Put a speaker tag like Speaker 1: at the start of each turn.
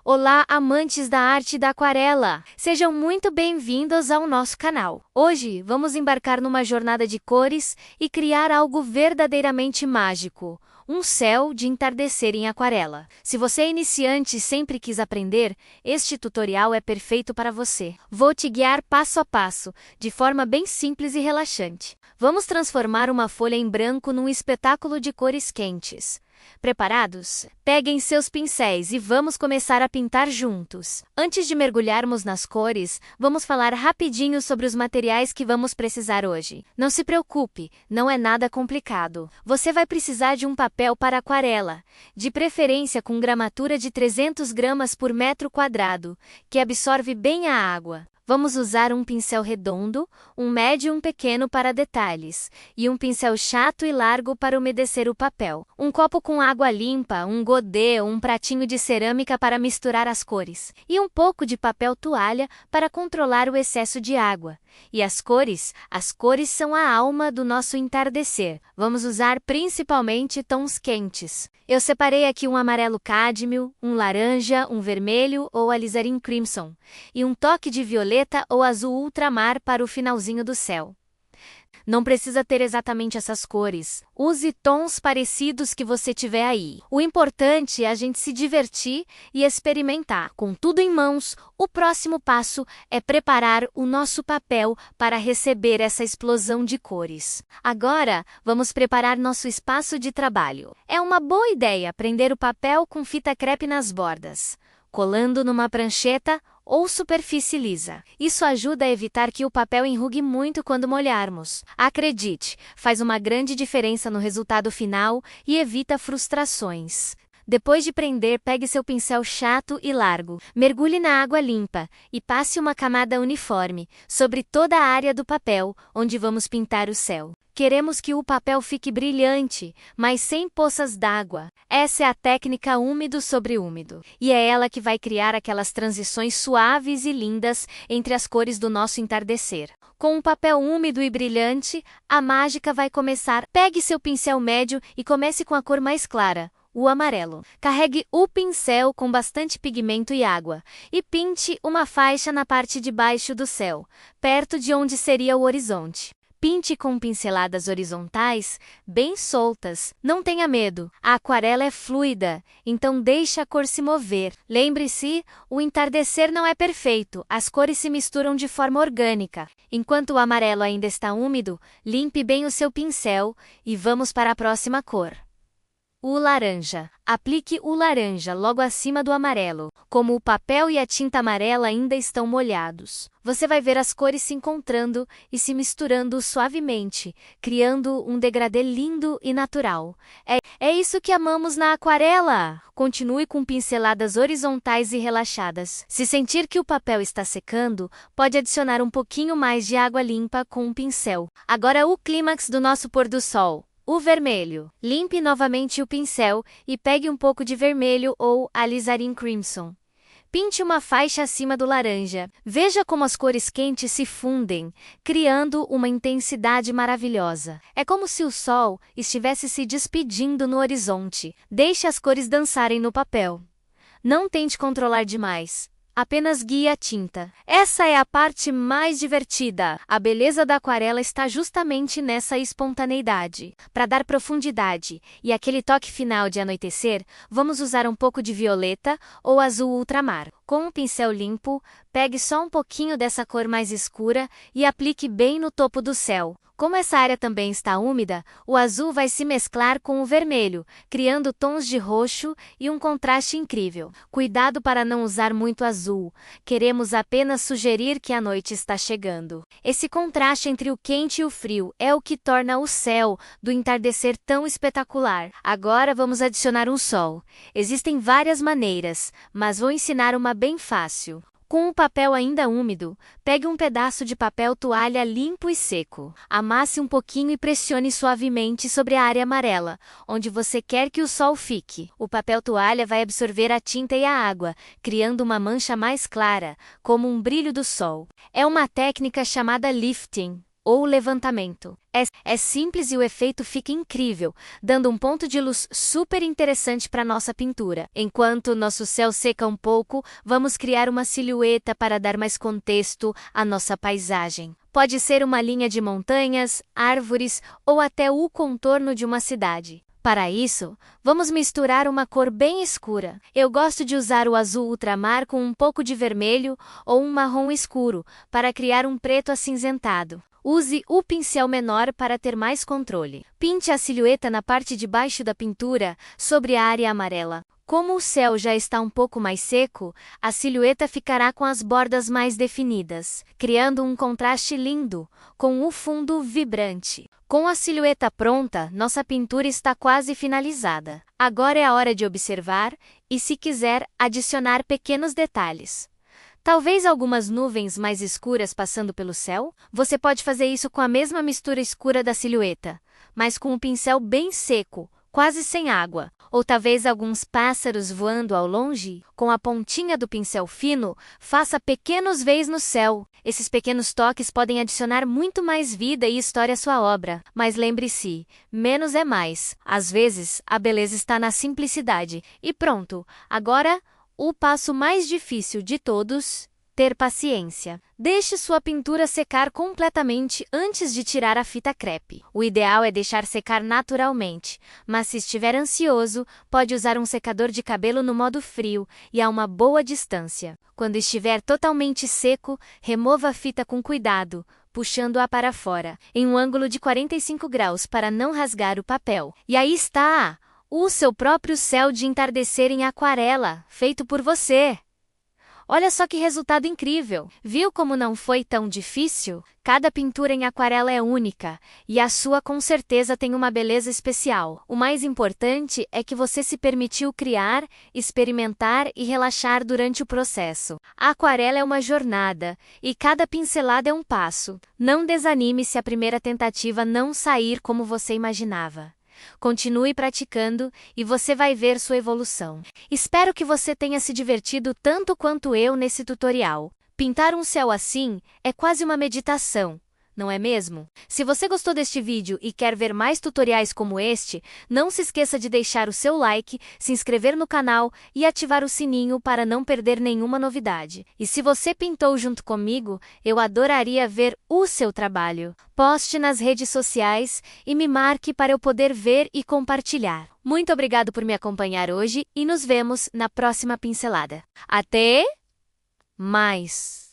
Speaker 1: Olá, amantes da arte da aquarela! Sejam muito bem-vindos ao nosso canal. Hoje, vamos embarcar numa jornada de cores e criar algo verdadeiramente mágico. Um céu de entardecer em aquarela. Se você é iniciante e sempre quis aprender, este tutorial é perfeito para você. Vou te guiar passo a passo, de forma bem simples e relaxante. Vamos transformar uma folha em branco num espetáculo de cores quentes. Preparados? Peguem seus pincéis e vamos começar a pintar juntos. Antes de mergulharmos nas cores, vamos falar rapidinho sobre os materiais que vamos precisar hoje. Não se preocupe, não é nada complicado. Você vai precisar de um papel para aquarela, de preferência com gramatura de 300 gramas por metro quadrado, que absorve bem a água. Vamos usar um pincel redondo, um médio e um pequeno para detalhes, e um pincel chato e largo para umedecer o papel. Um copo com água limpa, um godê ou um pratinho de cerâmica para misturar as cores. E um pouco de papel toalha para controlar o excesso de água. E as cores são a alma do nosso entardecer. Vamos usar principalmente tons quentes. Eu separei aqui um amarelo cádmio, um laranja, um vermelho ou alizarin crimson, e um toque de violeta ou azul ultramar para o finalzinho do céu. Não precisa ter exatamente essas cores. Use tons parecidos que você tiver aí. O importante é a gente se divertir e experimentar. Com tudo em mãos, o próximo passo é preparar o nosso papel para receber essa explosão de cores. Agora, vamos preparar nosso espaço de trabalho. É uma boa ideia prender o papel com fita crepe nas bordas, colando numa prancheta ou superfície lisa. Isso ajuda a evitar que o papel enrugue muito quando molharmos. Acredite, faz uma grande diferença no resultado final e evita frustrações. Depois de prender, pegue seu pincel chato e largo, mergulhe na água limpa e passe uma camada uniforme sobre toda a área do papel onde vamos pintar o céu. Queremos que o papel fique brilhante, mas sem poças d'água. Essa é a técnica úmido sobre úmido. E é ela que vai criar aquelas transições suaves e lindas entre as cores do nosso entardecer. Com um papel úmido e brilhante, a mágica vai começar. Pegue seu pincel médio e comece com a cor mais clara, o amarelo. Carregue o pincel com bastante pigmento e água e pinte uma faixa na parte de baixo do céu, perto de onde seria o horizonte. Pinte com pinceladas horizontais, bem soltas. Não tenha medo, a aquarela é fluida, então deixe a cor se mover. Lembre-se, o entardecer não é perfeito, as cores se misturam de forma orgânica. Enquanto o amarelo ainda está úmido, limpe bem o seu pincel e vamos para a próxima cor. O laranja. Aplique o laranja logo acima do amarelo. Como o papel e a tinta amarela ainda estão molhados, você vai ver as cores se encontrando e se misturando suavemente, criando um degradê lindo e natural. É isso que amamos na aquarela! Continue com pinceladas horizontais e relaxadas. Se sentir que o papel está secando, pode adicionar um pouquinho mais de água limpa com um pincel. Agora o clímax do nosso pôr do sol. O vermelho. Limpe novamente o pincel e pegue um pouco de vermelho ou alizarin crimson. Pinte uma faixa acima do laranja. Veja como as cores quentes se fundem, criando uma intensidade maravilhosa. É como se o sol estivesse se despedindo no horizonte. Deixe as cores dançarem no papel. Não tente controlar demais. Apenas guie a tinta. Essa é a parte mais divertida. A beleza da aquarela está justamente nessa espontaneidade. Para dar profundidade e aquele toque final de anoitecer, vamos usar um pouco de violeta ou azul ultramar. Com um pincel limpo, pegue só um pouquinho dessa cor mais escura e aplique bem no topo do céu. Como essa área também está úmida, o azul vai se mesclar com o vermelho, criando tons de roxo e um contraste incrível. Cuidado para não usar muito azul, queremos apenas sugerir que a noite está chegando. Esse contraste entre o quente e o frio é o que torna o céu do entardecer tão espetacular. Agora vamos adicionar um sol. Existem várias maneiras, mas vou ensinar uma bem fácil. Com o papel ainda úmido, pegue um pedaço de papel toalha limpo e seco. Amasse um pouquinho e pressione suavemente sobre a área amarela, onde você quer que o sol fique. O papel toalha vai absorver a tinta e a água, criando uma mancha mais clara, como um brilho do sol. É uma técnica chamada lifting. ou levantamento. É simples e o efeito fica incrível, dando um ponto de luz super interessante para nossa pintura. Enquanto nosso céu seca um pouco, vamos criar uma silhueta para dar mais contexto à nossa paisagem. Pode ser uma linha de montanhas, árvores ou até o contorno de uma cidade. Para isso, vamos misturar uma cor bem escura. Eu gosto de usar o azul ultramar com um pouco de vermelho ou um marrom escuro, para criar um preto acinzentado. Use o pincel menor para ter mais controle. Pinte a silhueta na parte de baixo da pintura, sobre a área amarela. Como o céu já está um pouco mais seco, a silhueta ficará com as bordas mais definidas, criando um contraste lindo, com o fundo vibrante. Com a silhueta pronta, nossa pintura está quase finalizada. Agora é a hora de observar e, se quiser, adicionar pequenos detalhes. Talvez algumas nuvens mais escuras passando pelo céu? Você pode fazer isso com a mesma mistura escura da silhueta, mas com um pincel bem seco, quase sem água. Ou talvez alguns pássaros voando ao longe, com a pontinha do pincel fino, faça pequenos Vs no céu. Esses pequenos toques podem adicionar muito mais vida e história à sua obra. Mas lembre-se, menos é mais. Às vezes, a beleza está na simplicidade. E pronto, agora, o passo mais difícil de todos: ter paciência. Deixe sua pintura secar completamente antes de tirar a fita crepe. O ideal é deixar secar naturalmente, mas se estiver ansioso, pode usar um secador de cabelo no modo frio e a uma boa distância. Quando estiver totalmente seco, remova a fita com cuidado, puxando-a para fora, em um ângulo de 45 graus para não rasgar o papel. E aí está! O seu próprio céu de entardecer em aquarela, feito por você! Olha só que resultado incrível! Viu como não foi tão difícil? Cada pintura em aquarela é única, e a sua com certeza tem uma beleza especial. O mais importante é que você se permitiu criar, experimentar e relaxar durante o processo. A aquarela é uma jornada, e cada pincelada é um passo. Não desanime se a primeira tentativa não sair como você imaginava. Continue praticando e você vai ver sua evolução. Espero que você tenha se divertido tanto quanto eu nesse tutorial. Pintar um céu assim é quase uma meditação, não é mesmo? Se você gostou deste vídeo e quer ver mais tutoriais como este, não se esqueça de deixar o seu like, se inscrever no canal e ativar o sininho para não perder nenhuma novidade. E se você pintou junto comigo, eu adoraria ver o seu trabalho. Poste nas redes sociais e me marque para eu poder ver e compartilhar. Muito obrigado por me acompanhar hoje e nos vemos na próxima pincelada. Até mais!